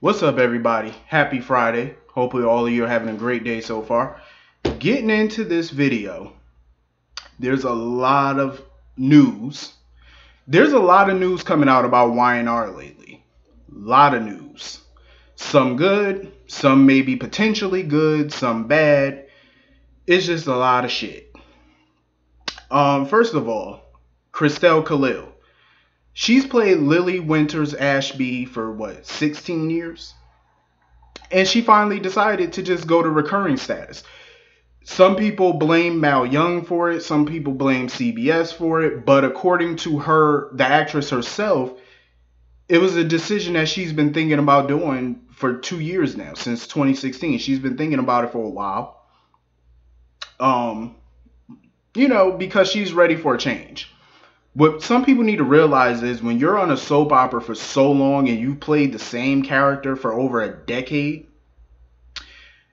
What's up, everybody? Happy Friday. Hopefully all of you are having a great day so far. Getting into this video, there's a lot of news. There's a lot of news coming out about Y&R lately. A lot of news. Some good, some maybe potentially good, some bad. It's just a lot of shit. First of all, Christelle Khalil. She's played Lily Winters Ashby for what, 16 years? And she finally decided to just go to recurring status. Some people blame Mal Young for it. Some people blame CBS for it. But according to her, the actress herself, it was a decision that she's been thinking about doing for 2 years now, since 2016. She's been thinking about it for a while. Because she's ready for a change. What some people need to realize is when you're on a soap opera for so long and you've played the same character for over a decade,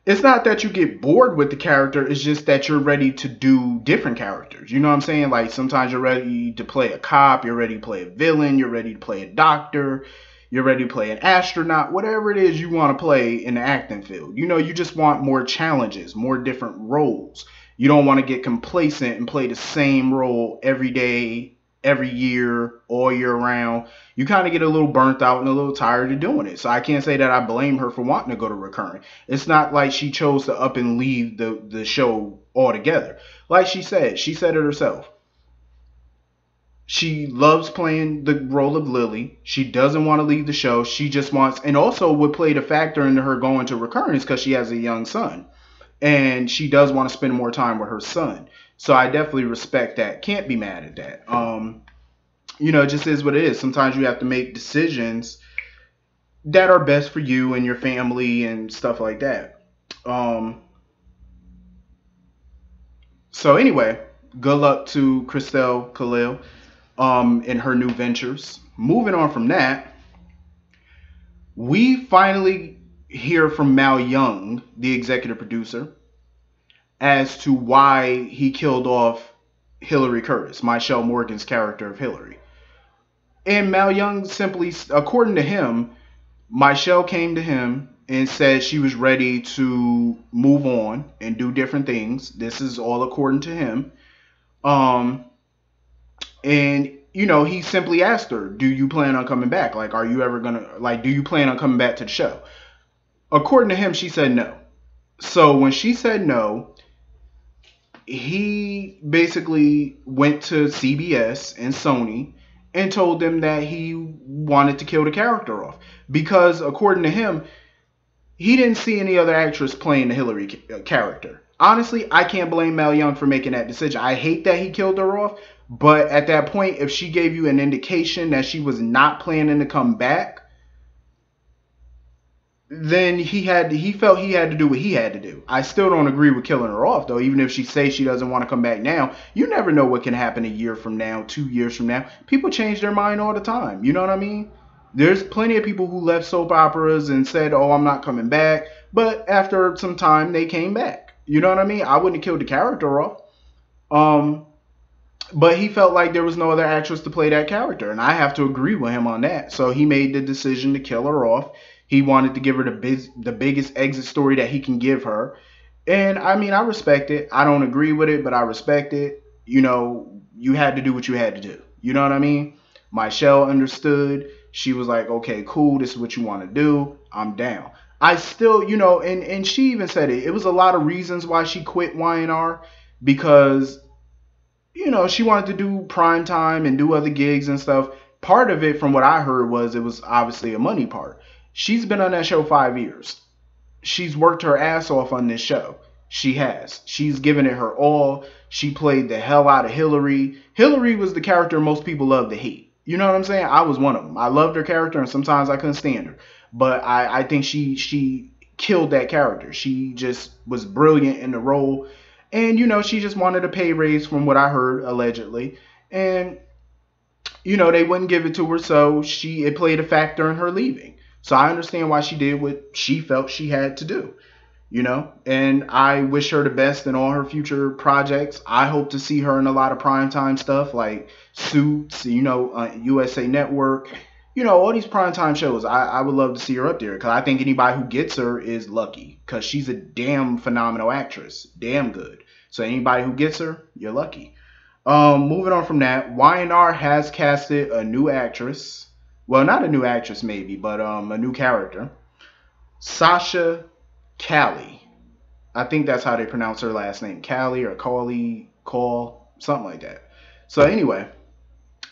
it's not that you get bored with the character, it's just that you're ready to do different characters. You know what I'm saying? Like sometimes you're ready to play a cop, you're ready to play a villain, you're ready to play a doctor, you're ready to play an astronaut, whatever it is you want to play in the acting field. You just want more challenges, more different roles. You don't want to get complacent and play the same role every day, every year, all year round. You kind of get a little burnt out and a little tired of doing it. So I can't say that I blame her for wanting to go to recurring. It's not like she chose to up and leave the show altogether. Like she said it herself. She loves playing the role of Lily. She doesn't want to leave the show. She just wants, and also what played a factor into her going to recurring is because she has a young son. And she does want to spend more time with her son. So I definitely respect that. Can't be mad at that. It just is what it is. Sometimes you have to make decisions that are best for you and your family and stuff like that. So anyway, good luck to Christelle Khalil in her new ventures. Moving on from that, we finally hear from Mal Young, the executive producer, as to why he killed off Hillary Curtis, Michelle Morgan's character of Hillary. And Mal Young simply, according to him, Michelle came to him and said she was ready to move on and do different things. This is all according to him. He simply asked her, do you plan on coming back? Like, are you ever do you plan on coming back to the show? According to him, she said no. So when she said no, he basically went to CBS and Sony and told them that he wanted to kill the character off. Because according to him, he didn't see any other actress playing the Hillary character. Honestly, I can't blame Mal Young for making that decision. I hate that he killed her off. But at that point, if she gave you an indication that she was not planning to come back, then he felt he had to do what he had to do. I still don't agree with killing her off, though. Even if she says she doesn't want to come back now, you never know what can happen a year from now, 2 years from now. People change their mind all the time. You know what I mean? There's plenty of people who left soap operas and said, oh, I'm not coming back. But after some time, they came back. You know what I mean? I wouldn't have killed the character off. But he felt like there was no other actress to play that character. And I have to agree with him on that. So he made the decision to kill her off. He wanted to give her the biggest exit story that he can give her. And I mean, I respect it. I don't agree with it, but I respect it. You had to do what you had to do. You know what I mean? Michelle understood. She was like, okay, cool. This is what you want to do. I'm down. I still, and she even said it. It was a lot of reasons why she quit Y&R because, she wanted to do prime time and do other gigs and stuff. Part of it, from what I heard, was it was obviously a money part. She's been on that show 5 years. She's worked her ass off on this show. She has. She's given it her all. She played the hell out of Hillary. Hillary was the character most people love to hate. You know what I'm saying? I was one of them. I loved her character, and sometimes I couldn't stand her. But I think she killed that character. She just was brilliant in the role. And, she just wanted a pay raise from what I heard, allegedly. And, they wouldn't give it to her, so it played a factor in her leaving. So I understand why she did what she felt she had to do, and I wish her the best in all her future projects. I hope to see her in a lot of primetime stuff like Suits, USA Network, all these primetime shows, I would love to see her up there because I think anybody who gets her is lucky because she's a damn phenomenal actress. Damn good. So anybody who gets her, you're lucky. Moving on from that, Y&R has casted a new actress. Well, not a new actress maybe, but a new character. Sasha Callie. I think that's how they pronounce her last name. Callie or Callie, Call, something like that. So anyway,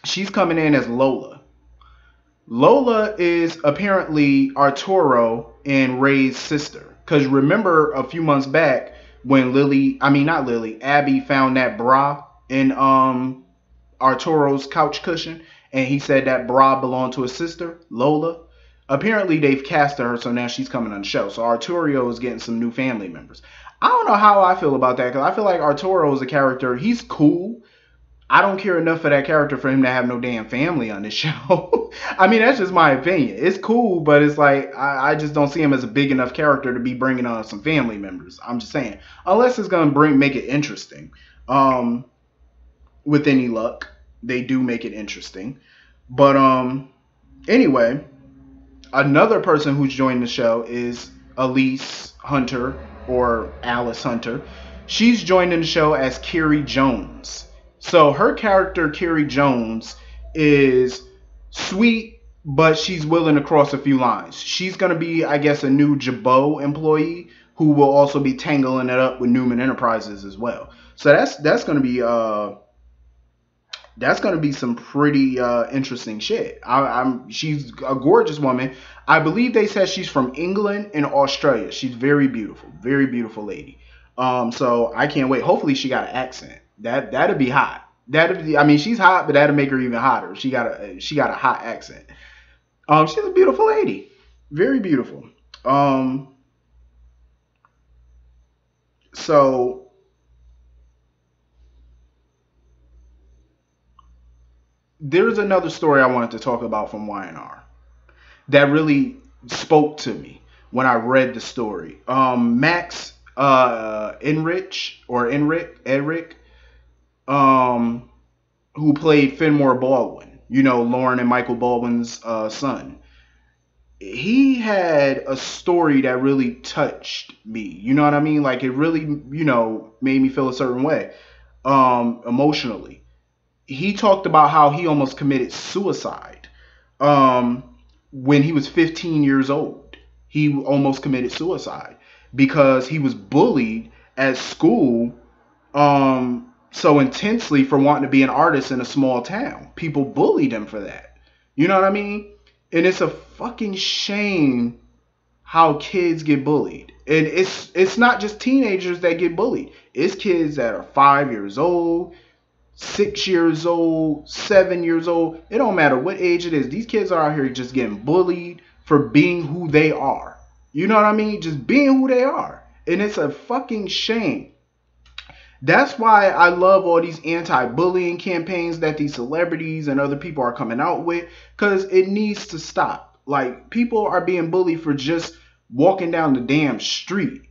she's coming in as Lola. Lola is apparently Arturo and Ray's sister. Because remember a few months back when not Lily, Abby found that bra in Arturo's couch cushion and he said that bra belonged to his sister, Lola. Apparently they've casted her, so now she's coming on the show. So Arturo is getting some new family members. I don't know how I feel about that because I feel like Arturo is a character. He's cool. I don't care enough for that character for him to have no damn family on this show. I mean, that's just my opinion. It's cool, but it's like I just don't see him as a big enough character to be bringing on some family members. I'm just saying, unless it's gonna make it interesting. With any luck, they do make it interesting. But anyway, another person who's joined the show is Elise Hunter or Alice Hunter. She's joining the show as Carrie Jones. So her character, Carrie Jones, is sweet, but she's willing to cross a few lines. She's going to be, I guess, a new Jabot employee who will also be tangling it up with Newman Enterprises as well. So that's going to be some pretty interesting shit. She's a gorgeous woman. I believe they said she's from England and Australia. She's very beautiful lady. So I can't wait. Hopefully she got an accent. That'd be hot. I mean, she's hot, but that'd make her even hotter. She got a hot accent. She's a beautiful lady, very beautiful. So there's another story I wanted to talk about from Y&R that really spoke to me when I read the story. Max Enriched, who played Fenmore Baldwin, Lauren and Michael Baldwin's son. He had a story that really touched me. You know what I mean? Like it really, made me feel a certain way, emotionally. He talked about how he almost committed suicide, when he was 15 years old. He almost committed suicide because he was bullied at school, so intensely for wanting to be an artist in a small town. People bullied him for that. You know what I mean? And it's a fucking shame how kids get bullied. And it's not just teenagers that get bullied. It's kids that are 5 years old, 6 years old, 7 years old. It don't matter what age it is. These kids are out here just getting bullied for being who they are. You know what I mean? Just being who they are. And it's a fucking shame. That's why I love all these anti-bullying campaigns that these celebrities and other people are coming out with, because it needs to stop. Like, people are being bullied for just walking down the damn street.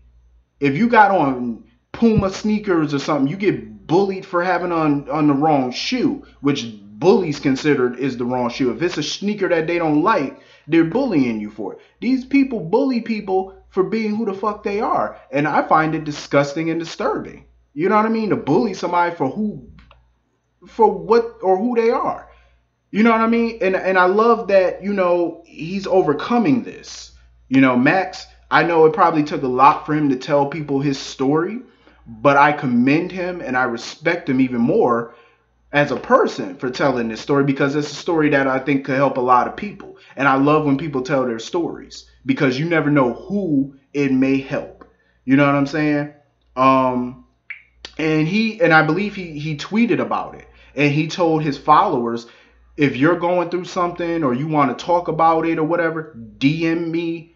If you got on Puma sneakers or something, you get bullied for having on the wrong shoe, which bullies considered is the wrong shoe. If it's a sneaker that they don't like, they're bullying you for it. These people bully people for being who the fuck they are, and I find it disgusting and disturbing. You know what I mean? To bully somebody for what or who they are. You know what I mean? And I love that, he's overcoming this. Max, I know it probably took a lot for him to tell people his story, but I commend him and I respect him even more as a person for telling this story, because it's a story that I think could help a lot of people. And I love when people tell their stories, because you never know who it may help. You know what I'm saying? And I believe he tweeted about it, and he told his followers, if you're going through something or you want to talk about it or whatever, DM me.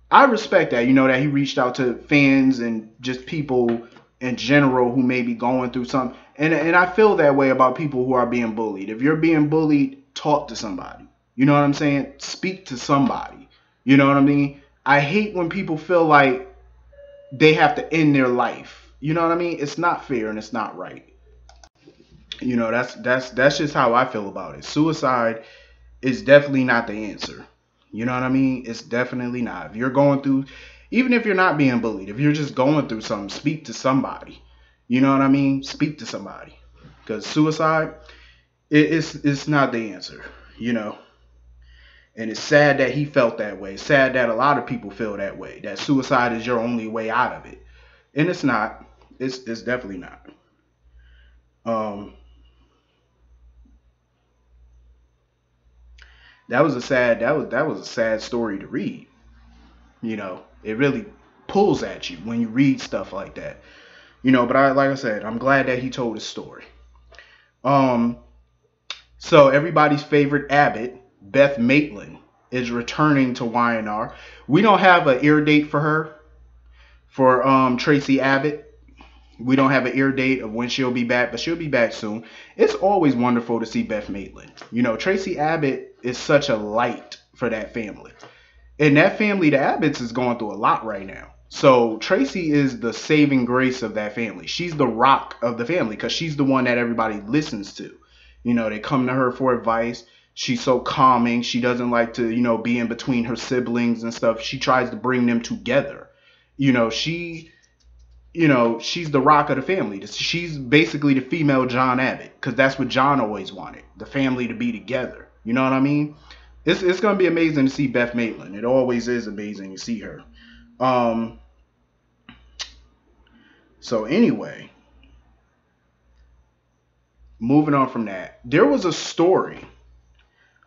I respect that, that he reached out to fans and just people in general who may be going through something. And I feel that way about people who are being bullied. If you're being bullied, talk to somebody. You know what I'm saying? Speak to somebody. You know what I mean? I hate when people feel like they have to end their life. You know what I mean? It's not fair and it's not right. That's just how I feel about it. Suicide is definitely not the answer. You know what I mean? It's definitely not. If you're going through, even if you're not being bullied, if you're just going through something, speak to somebody. You know what I mean? Speak to somebody. Because suicide, it's not the answer. You know, and it's sad that he felt that way. It's sad that a lot of people feel that way. That suicide is your only way out of it, and it's not. It's definitely not. Um, that was a sad story to read. You know, it really pulls at you when you read stuff like that. You know, but like I said, I'm glad that he told his story. Um, so everybody's favorite Abbott, Beth Maitland, is returning to YNR. We don't have an air date for her for Tracy Abbott. We don't have an air date of when she'll be back, but she'll be back soon. It's always wonderful to see Beth Maitland. You know, Tracy Abbott is such a light for that family. And that family, the Abbotts, is going through a lot right now. So Tracy is the saving grace of that family. She's the rock of the family because she's the one that everybody listens to. You know, they come to her for advice. She's so calming. She doesn't like to, be in between her siblings and stuff. She tries to bring them together. You know, she's the rock of the family. She's basically the female John Abbott because that's what John always wanted, the family to be together. You know what I mean? It's going to be amazing to see Beth Maitland. It always is amazing to see her. Um, so anyway, moving on from that, there was a story.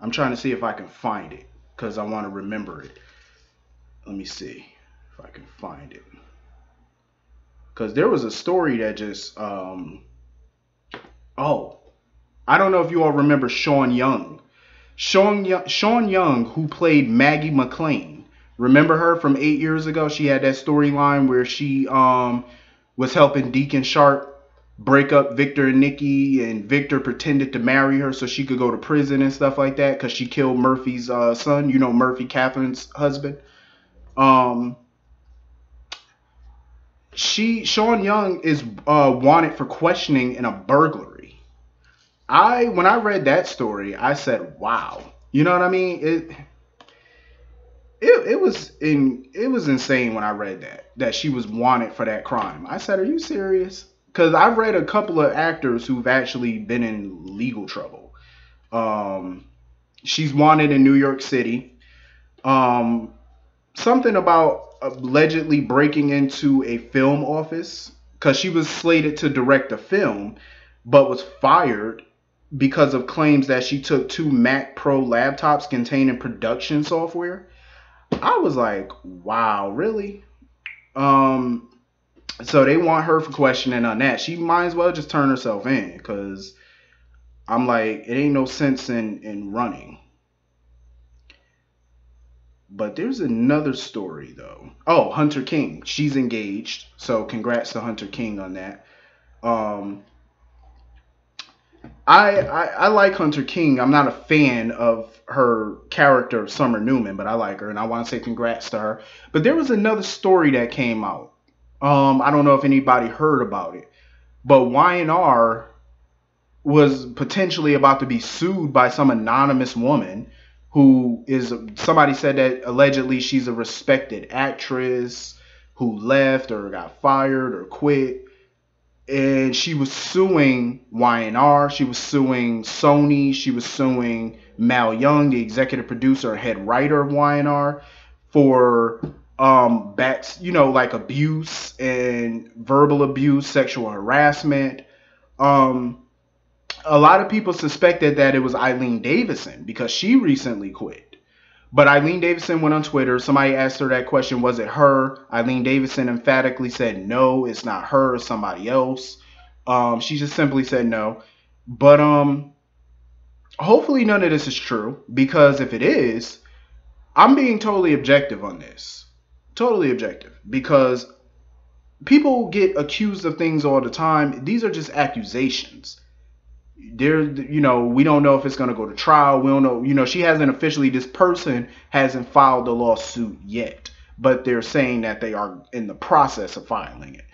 I'm trying to see if I can find it because I want to remember it. Let me see if I can find it. Because there was a story that just, oh, I don't know if you all remember Sean Young. Sean Young, who played Maggie McLean. Remember her from 8 years ago? She had that storyline where she was helping Deacon Sharp break up Victor and Nikki, and Victor pretended to marry her so she could go to prison and stuff like that because she killed Murphy's son. You know, Murphy, Catherine's husband. Um, Sean Young is wanted for questioning in a burglary. When I read that story, I said, "Wow." You know what I mean? It was insane when I read that she was wanted for that crime. I said, "Are you serious?" Because I've read a couple of actors who've actually been in legal trouble. Um, she's wanted in New York City. Um, Something about allegedly breaking into a film office because she was slated to direct a film, but was fired because of claims that she took two Mac Pro laptops containing production software. I was like, wow, really? Um, so they want her for questioning on that. She might as well just turn herself in because I'm like, it ain't no sense in running. But there's another story though. Oh, Hunter King. She's engaged. So congrats to Hunter King on that. Um, I like Hunter King. I'm not a fan of her character of Summer Newman, but I like her and I want to say congrats to her. But there was another story that came out. I don't know if anybody heard about it, but Y&R was potentially about to be sued by some anonymous woman who is, somebody said that allegedly she's a respected actress who left or got fired or quit, and she was suing Y&R, she was suing Sony, she was suing Mal Young, the executive producer and head writer of Y&R, for like abuse and verbal abuse, sexual harassment. um a lot of people suspected that it was Eileen Davidson because she recently quit. But Eileen Davidson went on Twitter. Somebody asked her that question, was it her? Eileen Davidson emphatically said, no, it's not her, it's somebody else. She just simply said no. But hopefully none of this is true, because if it is, I'm being totally objective on this. Totally objective. Because people get accused of things all the time. These are just accusations. We don't know if it's going to go to trial. We don't know, she hasn't officially, this person hasn't filed a lawsuit yet, but they're saying that they are in the process of filing it.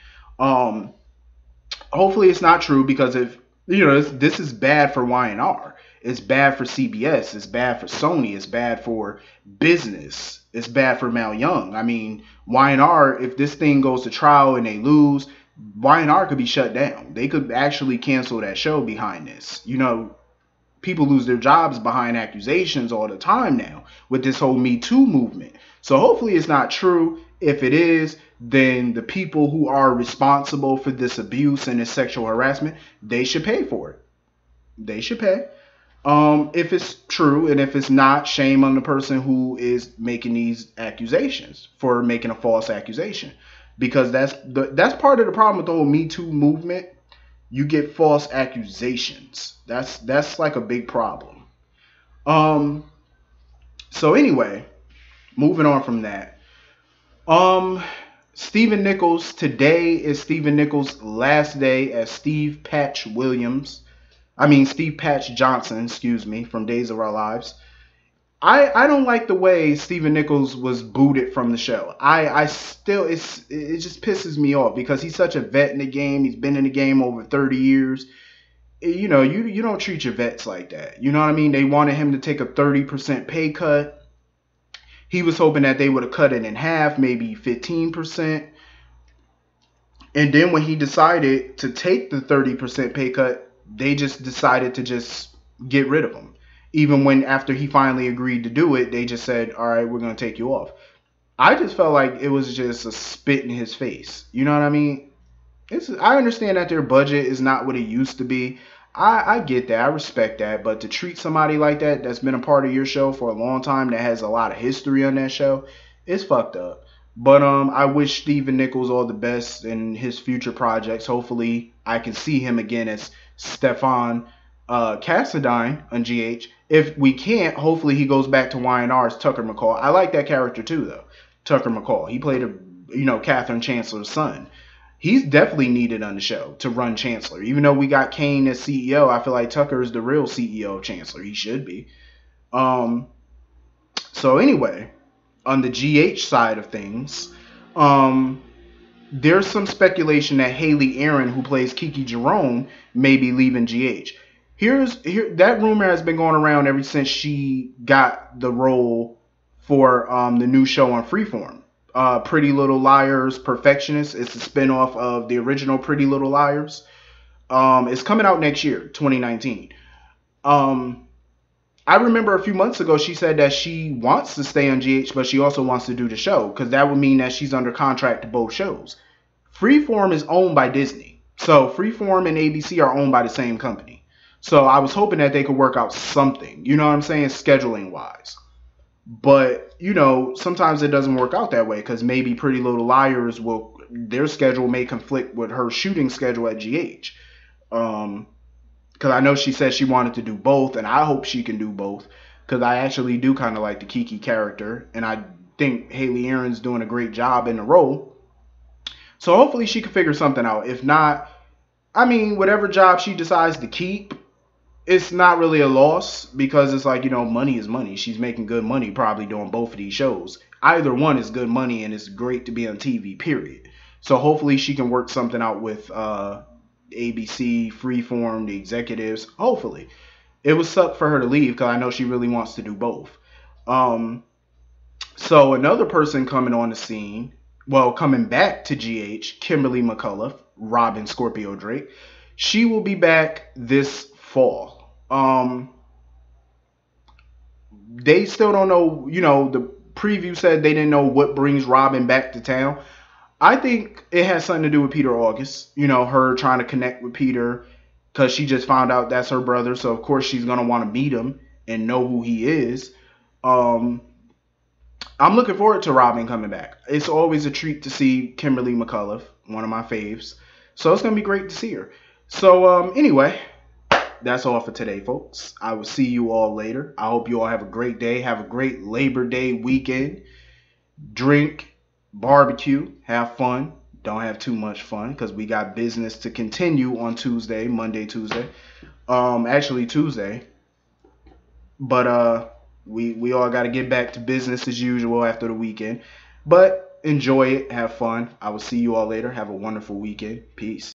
Hopefully it's not true, because if, this is bad for Y&R. It's bad for CBS. It's bad for Sony. It's bad for business. It's bad for Mal Young. I mean, Y&R, if this thing goes to trial and they lose, Y&R could be shut down. They could actually cancel that show behind this. You know, people lose their jobs behind accusations all the time now with this whole Me Too movement. So hopefully it's not true. If it is, then the people who are responsible for this abuse and this sexual harassment, they should pay for it. They should pay. If it's true, and if it's not, shame on the person who is making these accusations for making a false accusation, because that's part of the problem with the whole Me Too movement. You get false accusations. That's like a big problem. Um. So anyway, moving on from that. Um. Stephen Nichols. Today is Stephen Nichols' last day as Steve Patch Williams. I mean Steve Patch Johnson, excuse me, from Days of Our Lives. I don't like the way Stephen Nichols was booted from the show. I still it just pisses me off because he's such a vet in the game. He's been in the game over 30 years. You know, you don't treat your vets like that. You know what I mean? They wanted him to take a 30% pay cut. He was hoping that they would have cut it in half, maybe 15%. And then when he decided to take the 30% pay cut, they just decided to just get rid of him. Even when after he finally agreed to do it, they just said, all right, we're going to take you off. I just felt like it was just a spit in his face. You know what I mean? I understand that their budget is not what it used to be. I get that. I respect that. But to treat somebody like that that's been a part of your show for a long time, that has a lot of history on that show, it's fucked up. But I wish Stephen Nichols all the best in his future projects. Hopefully I can see him again as Stefan Cassadine on GH. If we can't, hopefully he goes back to Y&R as Tucker McCall. I like that character too, though. Tucker McCall. He played Catherine Chancellor's son. He's definitely needed on the show to run Chancellor. Even though we got Kane as CEO, I feel like Tucker is the real CEO of Chancellor. He should be. So anyway, on the GH side of things, there's some speculation that Haley Aaron, who plays Kiki Jerome, may be leaving GH. That rumor has been going around ever since she got the role for the new show on Freeform. Pretty Little Liars Perfectionist. It's a spinoff of the original Pretty Little Liars. It's coming out next year, 2019. I remember a few months ago she said that she wants to stay on GH, but she also wants to do the show, because that would mean that she's under contract to both shows. Freeform is owned by Disney. So Freeform and ABC are owned by the same company. So I was hoping that they could work out something, you know what I'm saying, scheduling wise. But, sometimes it doesn't work out that way, because maybe Pretty Little Liars their schedule may conflict with her shooting schedule at GH. Because I know she said she wanted to do both, and I hope she can do both, because I actually do kind of like the Kiki character, and I think Haley Aaron's doing a great job in the role. So hopefully she can figure something out. If not, whatever job she decides to keep, it's not really a loss, because it's like, money is money. She's making good money probably doing both of these shows. Either one is good money, and it's great to be on TV, period. So hopefully she can work something out with ABC, Freeform, the executives. Hopefully. It would suck for her to leave, because I know she really wants to do both. So another person coming on the scene, coming back to GH, Kimberly McCullough, Robin Scorpio Drake. She will be back this fall. They still don't know, the preview said they didn't know what brings Robin back to town. I think it has something to do with Peter August, her trying to connect with Peter, because she just found out that's her brother. So of course she's going to want to meet him and know who he is. I'm looking forward to Robin coming back. It's always a treat to see Kimberly McCullough, one of my faves. So it's going to be great to see her. So anyway, that's all for today, folks. I will see you all later. I hope you all have a great day. Have a great Labor Day weekend. Drink, barbecue, have fun. Don't have too much fun, because we got business to continue on Monday, Tuesday. Actually Tuesday. But we all got to get back to business as usual after the weekend. But enjoy it. Have fun. I will see you all later. Have a wonderful weekend. Peace.